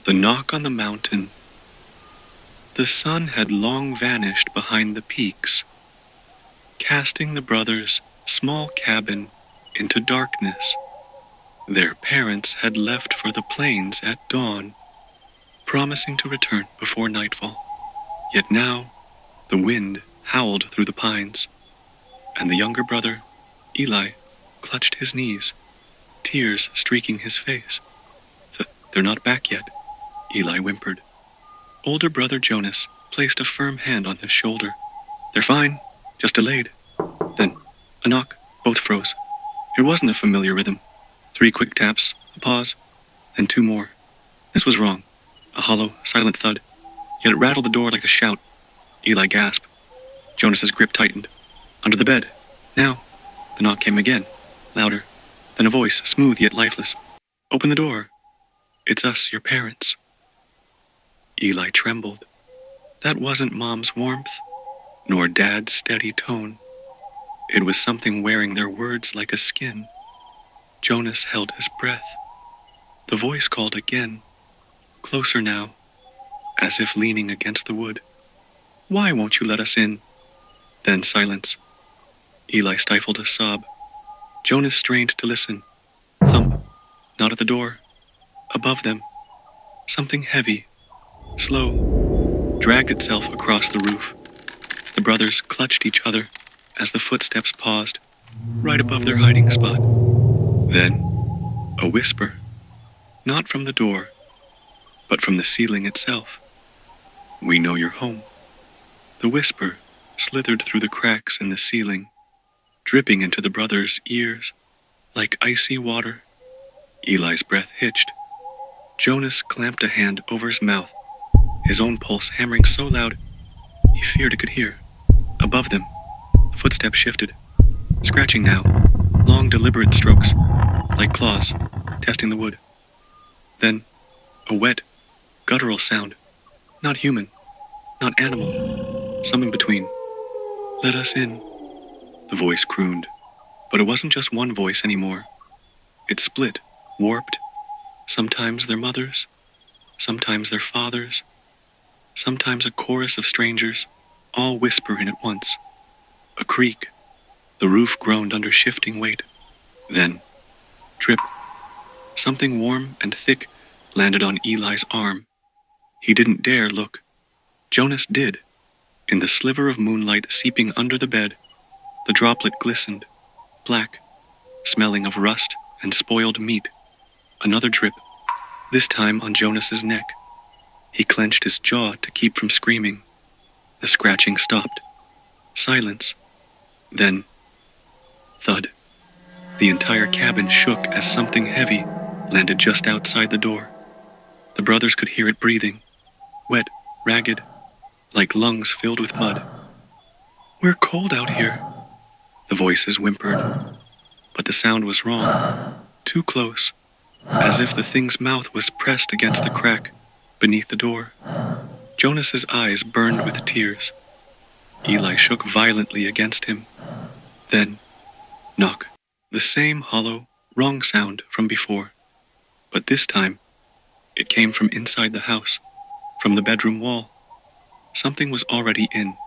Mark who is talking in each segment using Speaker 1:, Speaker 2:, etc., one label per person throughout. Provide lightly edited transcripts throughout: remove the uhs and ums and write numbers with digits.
Speaker 1: The knock on the mountain. The sun had long vanished behind the peaks, casting the brothers' small cabin into darkness. Their parents had left for the plains at dawn, promising to return before nightfall. Yet now, the wind howled through the pines, and the younger brother, Eli, clutched his knees, tears streaking his face. They're not back yet, Eli whimpered. Older brother Jonas placed a firm hand on his shoulder. They're fine, just delayed. Then, a knock, both froze. It wasn't a familiar rhythm. 3 quick taps, a pause, then 2 more. This was wrong. A hollow, silent thud, yet it rattled the door like a shout. Eli gasped. Jonas's grip tightened. Under the bed. Now. The knock came again, louder. Then a voice, smooth yet lifeless. Open the door. It's us, your parents. Eli trembled. That wasn't Mom's warmth, nor Dad's steady tone. It was something wearing their words like a skin. Jonas held his breath. The voice called again, closer now, as if leaning against the wood. Why won't you let us in? Then silence. Eli stifled a sob. Jonas strained to listen. Thump. Not at the door. Above them. Something heavy, slow, dragged itself across the roof. The brothers clutched each other as the footsteps paused, right above their hiding spot. Then, a whisper. Not from the door, but from the ceiling itself. We know you're home. The whisper slithered through the cracks in the ceiling, dripping into the brothers' ears like icy water. Eli's breath hitched. Jonas clamped a hand over his mouth, his own pulse hammering so loud he feared it could hear. Above them, the footsteps shifted, scratching now, long deliberate strokes, like claws, testing the wood. Then, a wet, guttural sound, not human, not animal, some in between. Let us in, the voice crooned. But it wasn't just one voice anymore. It split, warped, sometimes their mothers, sometimes their fathers, sometimes a chorus of strangers, all whispering at once. A creak. The roof groaned under shifting weight. Then, drip. Something warm and thick landed on Eli's arm. He didn't dare look. Jonas did. In the sliver of moonlight seeping under the bed, the droplet glistened, black, smelling of rust and spoiled meat. Another drip, this time on Jonas's neck. He clenched his jaw to keep from screaming. The scratching stopped. Silence. Then, thud. The entire cabin shook as something heavy landed just outside the door. The brothers could hear it breathing, wet, ragged, like lungs filled with mud. We're cold out here, the voices whimpered. But the sound was wrong, too close, as if the thing's mouth was pressed against the crack beneath the door. Jonas's eyes burned with tears. Eli shook violently against him. Then, knock. The same hollow, wrong sound from before. But this time, it came from inside the house, from the bedroom wall. Something was already in,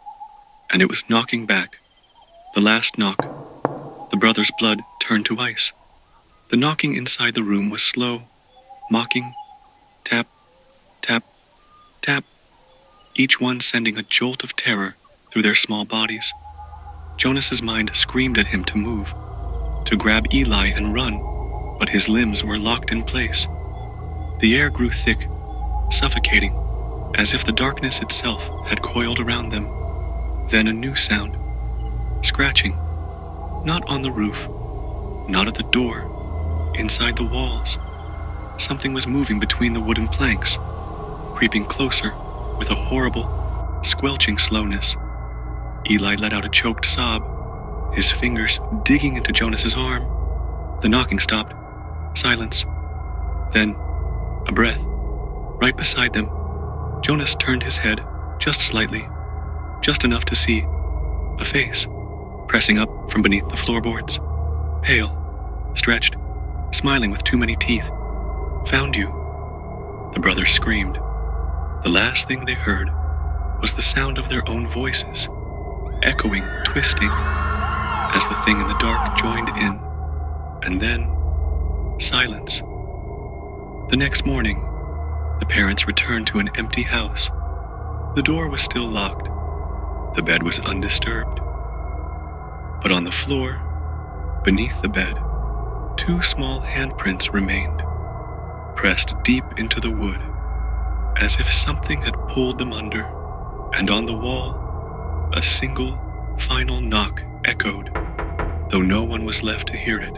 Speaker 1: and it was knocking back. The last knock. The brothers' blood turned to ice. The knocking inside the room was slow, mocking. Tap, tap, tap. Each one sending a jolt of terror through their small bodies. Jonas's mind screamed at him to move, to grab Eli and run, but his limbs were locked in place. The air grew thick, suffocating, as if the darkness itself had coiled around them. Then a new sound. Scratching. Not on the roof, not at the door, inside the walls. Something was moving between the wooden planks, creeping closer with a horrible, squelching slowness. Eli let out a choked sob, his fingers digging into Jonas's arm. The knocking stopped. Silence. Then, a breath. Right beside them, Jonas turned his head just slightly, just enough to see a face pressing up from beneath the floorboards, pale, stretched, smiling with too many teeth. Found you. The brothers screamed. The last thing they heard was the sound of their own voices, echoing, twisting, as the thing in the dark joined in, and then silence. The next morning, the parents returned to an empty house. The door was still locked. The bed was undisturbed. But on the floor, beneath the bed, 2 small handprints remained, pressed deep into the wood, as if something had pulled them under, and on the wall, a single, final knock echoed, though no one was left to hear it.